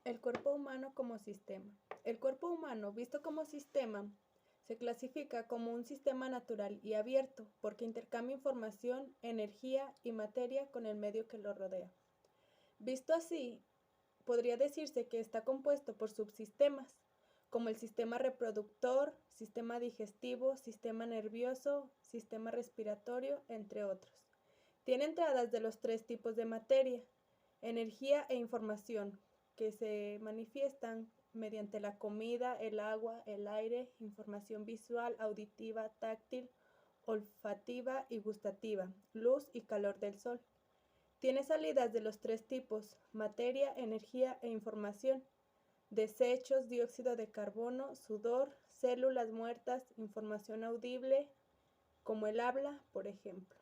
El cuerpo humano como sistema. El cuerpo humano, visto como sistema, se clasifica como un sistema natural y abierto porque intercambia información, energía y materia con el medio que lo rodea. Visto así, podría decirse que está compuesto por subsistemas, como el sistema reproductor, sistema digestivo, sistema nervioso, sistema respiratorio, entre otros. Tiene entradas de los tres tipos de materia, energía e información, que se manifiestan mediante la comida, el agua, el aire, información visual, auditiva, táctil, olfativa y gustativa, luz y calor del sol. Tiene salidas de los tres tipos, materia, energía e información, desechos, dióxido de carbono, sudor, células muertas, información audible, como el habla, por ejemplo.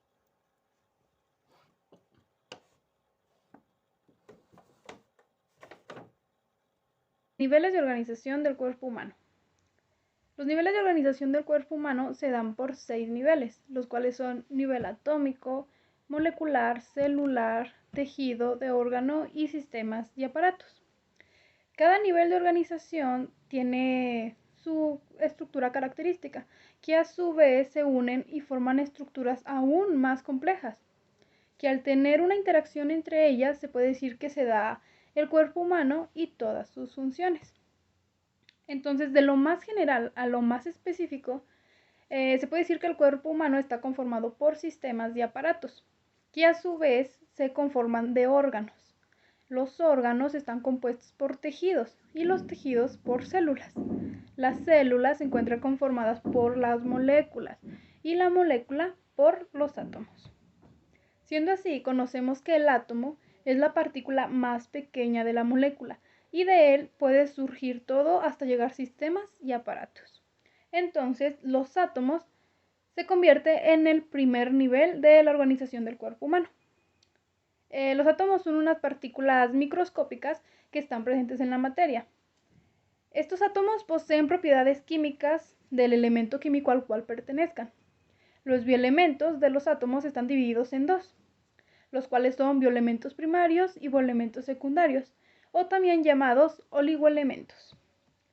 Niveles de organización del cuerpo humano. Los niveles de organización del cuerpo humano se dan por 6 niveles, los cuales son nivel atómico, molecular, celular, tejido, de órgano y sistemas y aparatos. Cada nivel de organización tiene su estructura característica, que a su vez se unen y forman estructuras aún más complejas, que al tener una interacción entre ellas se puede decir que se da el cuerpo humano y todas sus funciones. Entonces, de lo más general a lo más específico, se puede decir que el cuerpo humano está conformado por sistemas y aparatos, que a su vez se conforman de órganos. Los órganos están compuestos por tejidos y los tejidos por células. Las células se encuentran conformadas por las moléculas y la molécula por los átomos. Siendo así, conocemos que el átomo es la partícula más pequeña de la molécula y de él puede surgir todo hasta llegar a sistemas y aparatos. Entonces, los átomos se convierten en el primer nivel de la organización del cuerpo humano. Los átomos son unas partículas microscópicas que están presentes en la materia. Estos átomos poseen propiedades químicas del elemento químico al cual pertenezcan. Los bioelementos de los átomos están divididos en dos, los cuales son bioelementos primarios y bioelementos secundarios, o también llamados oligoelementos.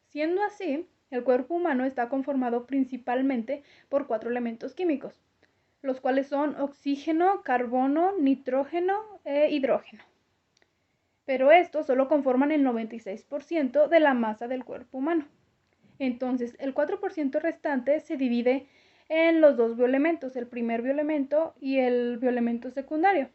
Siendo así, el cuerpo humano está conformado principalmente por 4 elementos químicos, los cuales son oxígeno, carbono, nitrógeno e hidrógeno. Pero estos solo conforman el 96% de la masa del cuerpo humano. Entonces, el 4% restante se divide en los dos bioelementos, el primer bioelemento y el bioelemento secundario.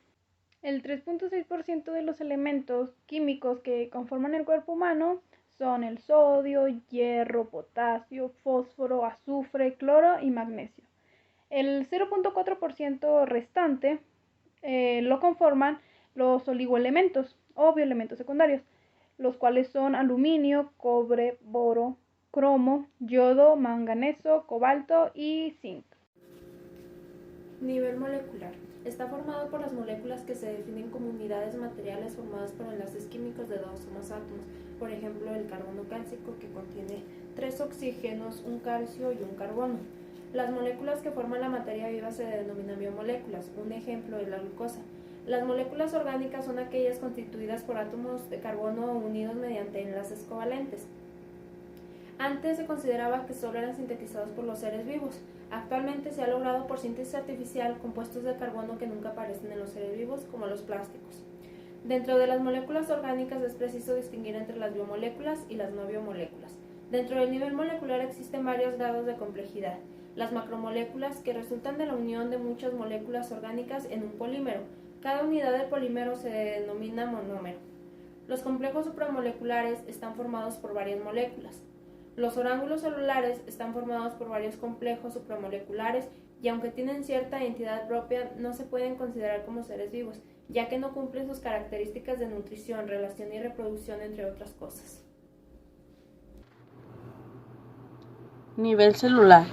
El 3.6% de los elementos químicos que conforman el cuerpo humano son el sodio, hierro, potasio, fósforo, azufre, cloro y magnesio. El 0.4% restante lo conforman los oligoelementos o bioelementos secundarios, los cuales son aluminio, cobre, boro, cromo, yodo, manganeso, cobalto y zinc. Nivel molecular. Está formado por las moléculas que se definen como unidades materiales formadas por enlaces químicos de dos o más átomos. Por ejemplo, el carbono cálcico, que contiene 3 oxígenos, un calcio y un carbono. Las moléculas que forman la materia viva se denominan biomoléculas. Un ejemplo es la glucosa. Las moléculas orgánicas son aquellas constituidas por átomos de carbono unidos mediante enlaces covalentes. Antes se consideraba que solo eran sintetizados por los seres vivos. Actualmente se ha logrado por síntesis artificial compuestos de carbono que nunca aparecen en los seres vivos, como los plásticos. Dentro de las moléculas orgánicas es preciso distinguir entre las biomoléculas y las no biomoléculas. Dentro del nivel molecular existen varios grados de complejidad. Las macromoléculas, que resultan de la unión de muchas moléculas orgánicas en un polímero. Cada unidad del polímero se denomina monómero. Los complejos supramoleculares están formados por varias moléculas. Los orgánulos celulares están formados por varios complejos supramoleculares y aunque tienen cierta identidad propia, no se pueden considerar como seres vivos, ya que no cumplen sus características de nutrición, relación y reproducción, entre otras cosas. Nivel celular.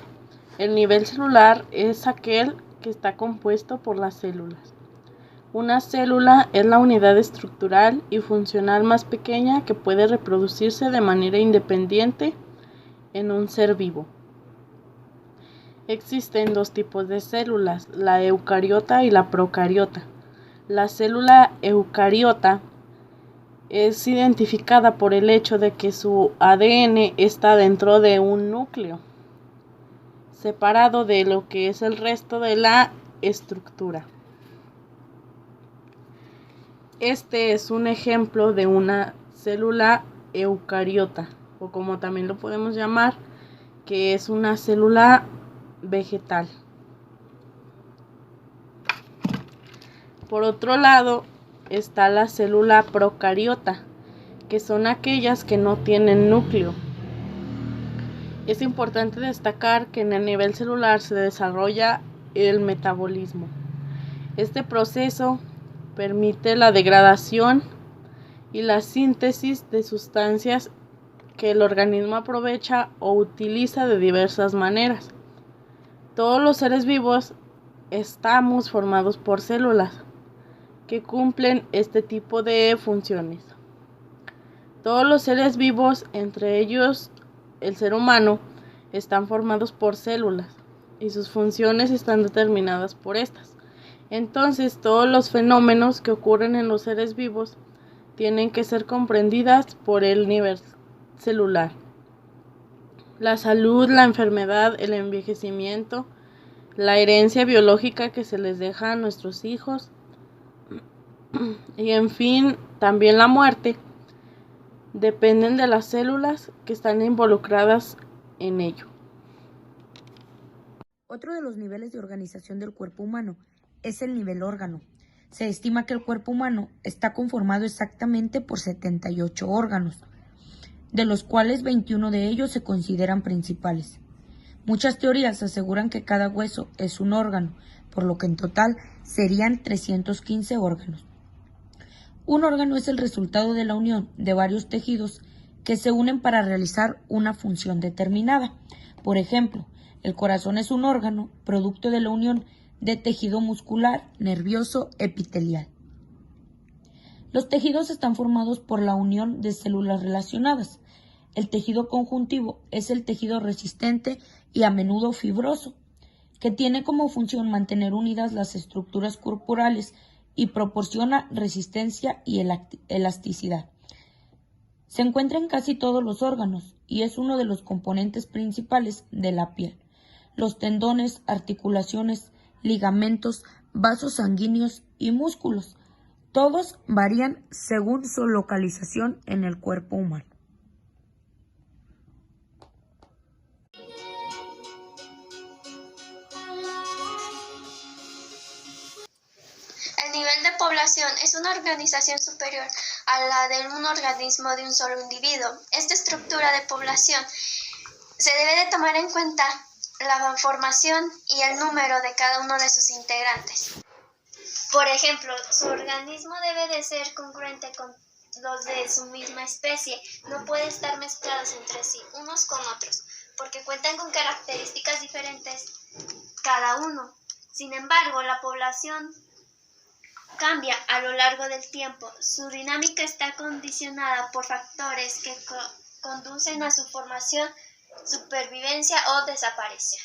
El nivel celular es aquel que está compuesto por las células. Una célula es la unidad estructural y funcional más pequeña que puede reproducirse de manera independiente en un ser vivo. Existen dos tipos de células, la eucariota y la procariota. La célula eucariota es identificada por el hecho de que su ADN está dentro de un núcleo, separado de lo que es el resto de la estructura. Este es un ejemplo de una célula eucariota, o como también lo podemos llamar, que es una célula vegetal. Por otro lado, está la célula procariota, que son aquellas que no tienen núcleo. Es importante destacar que en el nivel celular se desarrolla el metabolismo. Este proceso permite la degradación y la síntesis de sustancias que el organismo aprovecha o utiliza de diversas maneras. Todos los seres vivos estamos formados por células que cumplen este tipo de funciones. Todos los seres vivos, entre ellos el ser humano, están formados por células y sus funciones están determinadas por estas. Entonces, todos los fenómenos que ocurren en los seres vivos tienen que ser comprendidas por el nivel celular. La salud, la enfermedad, el envejecimiento, la herencia biológica que se les deja a nuestros hijos y, en fin, también la muerte, dependen de las células que están involucradas en ello. Otro de los niveles de organización del cuerpo humano es el nivel órgano. Se estima que el cuerpo humano está conformado exactamente por 78 órganos, de los cuales 21 de ellos se consideran principales. Muchas teorías aseguran que cada hueso es un órgano, por lo que en total serían 315 órganos. Un órgano es el resultado de la unión de varios tejidos que se unen para realizar una función determinada. Por ejemplo, el corazón es un órgano producto de la unión de tejido muscular, nervioso, epitelial. Los tejidos están formados por la unión de células relacionadas. El tejido conjuntivo es el tejido resistente y a menudo fibroso, que tiene como función mantener unidas las estructuras corporales y proporciona resistencia y elasticidad. Se encuentra en casi todos los órganos y es uno de los componentes principales de la piel. Los tendones, articulaciones, ligamentos, vasos sanguíneos y músculos, todos varían según su localización en el cuerpo humano. El nivel de población es una organización superior a la de un organismo de un solo individuo. Esta estructura de población se debe de tomar en cuenta la formación y el número de cada uno de sus integrantes. Por ejemplo, su organismo debe de ser congruente con los de su misma especie. No puede estar mezclados entre sí, unos con otros, porque cuentan con características diferentes cada uno. Sin embargo, la población cambia a lo largo del tiempo. Su dinámica está condicionada por factores que conducen a su formación, supervivencia o desaparición.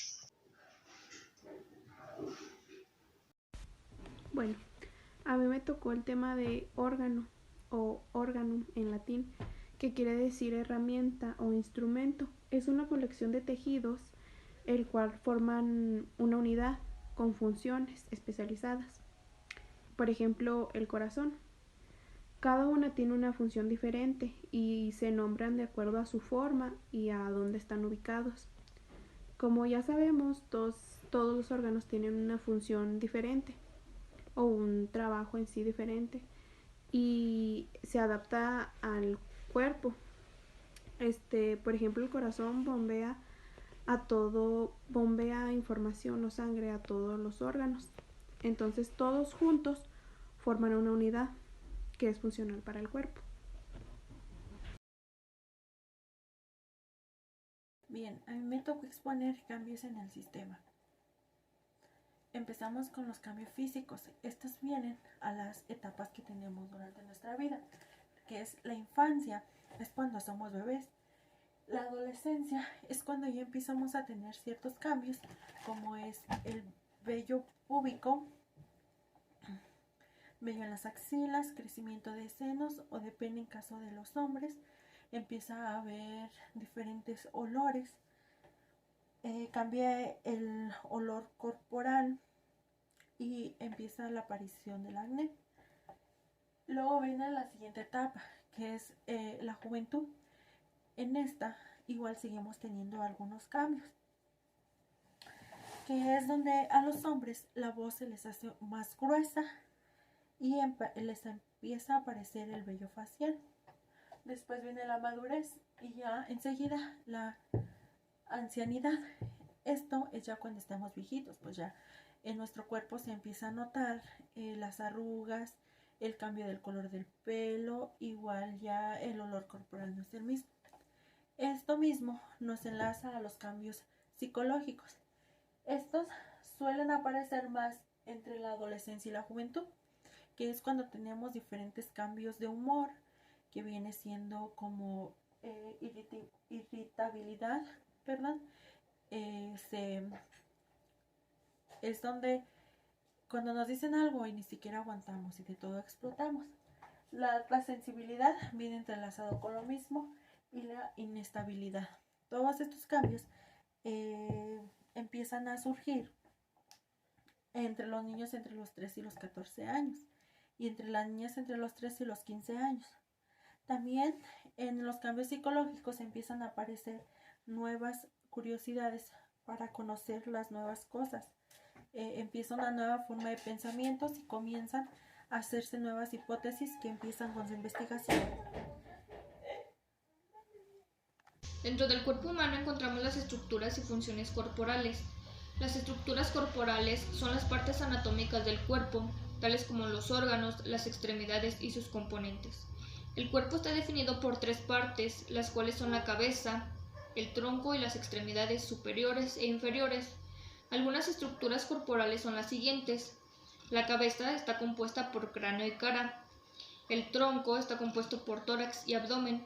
Bueno, a mí me tocó el tema de órgano o organum en latín, que quiere decir herramienta o instrumento. Es una colección de tejidos el cual forman una unidad con funciones especializadas. Por ejemplo, el corazón. Cada una tiene una función diferente y se nombran de acuerdo a su forma y a dónde están ubicados. Como ya sabemos, todos los órganos tienen una función diferente o un trabajo en sí diferente y se adapta al cuerpo. Por ejemplo, el corazón bombea información o sangre a todos los órganos. Entonces, todos juntos forman una unidad que es funcional para el cuerpo. Bien, a mí me tocó exponer cambios en el sistema. Empezamos con los cambios físicos. Estos vienen a las etapas que tenemos durante nuestra vida, que es la infancia, es cuando somos bebés. La adolescencia es cuando ya empezamos a tener ciertos cambios, como es el vello púbico, vello en las axilas, crecimiento de senos o de pene en caso de los hombres. Empieza a haber diferentes olores. Cambia el olor corporal y empieza la aparición del acné. Luego viene la siguiente etapa, que es la juventud. En esta igual seguimos teniendo algunos cambios, que es donde a los hombres la voz se les hace más gruesa y les empieza a aparecer el vello facial. Después viene la madurez y ya enseguida la ancianidad. Esto es ya cuando estamos viejitos, pues ya en nuestro cuerpo se empieza a notar las arrugas, el cambio del color del pelo, igual ya el olor corporal no es el mismo. Esto mismo nos enlaza a los cambios psicológicos. Estos suelen aparecer más entre la adolescencia y la juventud, que es cuando tenemos diferentes cambios de humor, que viene siendo como irritabilidad, perdón. Es donde cuando nos dicen algo y ni siquiera aguantamos y de todo explotamos. La sensibilidad viene entrelazado con lo mismo y la inestabilidad. Todos estos cambios empiezan a surgir entre los niños entre los 3 y los 14 años y entre las niñas entre los 3 y los 15 años. También en los cambios psicológicos empiezan a aparecer nuevas curiosidades para conocer las nuevas cosas. Empieza una nueva forma de pensamientos y comienzan a hacerse nuevas hipótesis que empiezan con su investigación. Dentro del cuerpo humano encontramos las estructuras y funciones corporales. Las estructuras corporales son las partes anatómicas del cuerpo, tales como los órganos, las extremidades y sus componentes. El cuerpo está definido por 3 partes, las cuales son la cabeza, el tronco y las extremidades superiores e inferiores. Algunas estructuras corporales son las siguientes. La cabeza está compuesta por cráneo y cara. El tronco está compuesto por tórax y abdomen.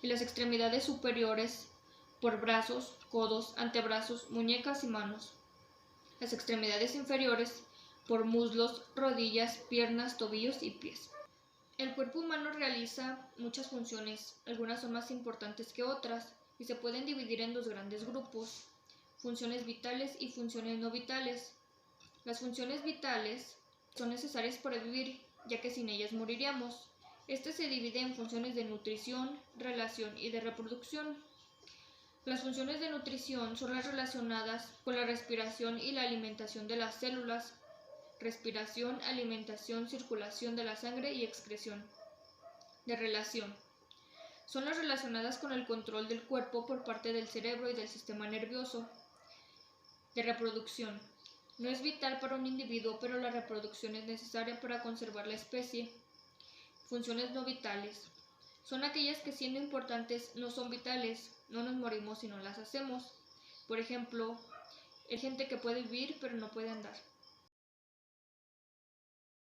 Y las extremidades superiores por brazos, codos, antebrazos, muñecas y manos. Las extremidades inferiores por muslos, rodillas, piernas, tobillos y pies. El cuerpo humano realiza muchas funciones, algunas son más importantes que otras y se pueden dividir en 2 grandes grupos: funciones vitales y funciones no vitales. Las funciones vitales son necesarias para vivir, ya que sin ellas moriríamos. Este se divide en funciones de nutrición, relación y de reproducción. Las funciones de nutrición son las relacionadas con la respiración y la alimentación de las células. Respiración, alimentación, circulación de la sangre y excreción. De relación son las relacionadas con el control del cuerpo por parte del cerebro y del sistema nervioso. De reproducción no es vital para un individuo, pero la reproducción es necesaria para conservar la especie. Funciones no vitales son aquellas que, siendo importantes, no son vitales, no nos morimos si no las hacemos. Por ejemplo, hay gente que puede vivir pero no puede andar.